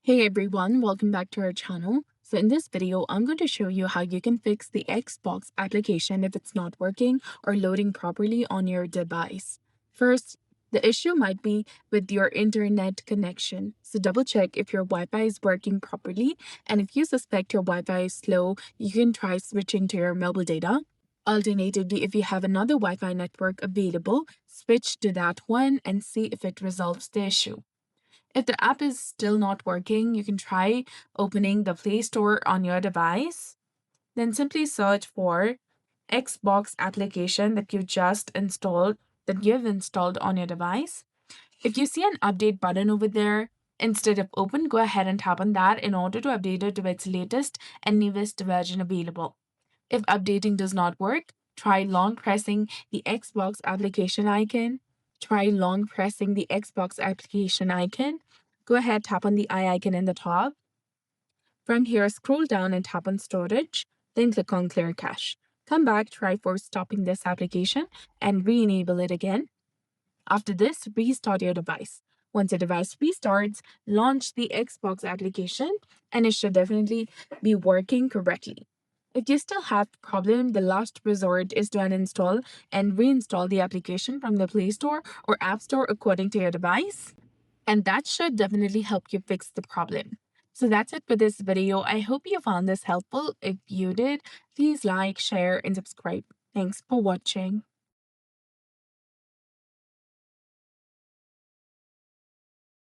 Hey everyone, welcome back to our channel. So in this video, I'm going to show you how you can fix the Xbox application if it's not working or loading properly on your device. First, the issue might be with your internet connection. So double check if your Wi-Fi is working properly, and if you suspect your Wi-Fi is slow, you can try switching to your mobile data. Alternatively, if you have another Wi-Fi network available, switch to that one and see if it resolves the issue. If the app is still not working, you can try opening the Play Store on your device. Then simply search for Xbox application that you've installed on your device. If you see an update button over there, instead of open, go ahead and tap on that in order to update it to its latest and newest version available. If updating does not work, try long pressing the Xbox application icon. Try long pressing the Xbox application icon. Go ahead, tap on the eye icon in the top. From here, scroll down and tap on storage, then click on clear cache. Come back, try for stopping this application and re-enable it again. After this, restart your device. Once your device restarts, launch the Xbox application and it should definitely be working correctly. If you still have problem, the last resort is to uninstall and reinstall the application from the Play Store or App Store according to your device. And that should definitely help you fix the problem. So that's it for this video. I hope you found this helpful. If you did, please like, share, and subscribe. Thanks for watching.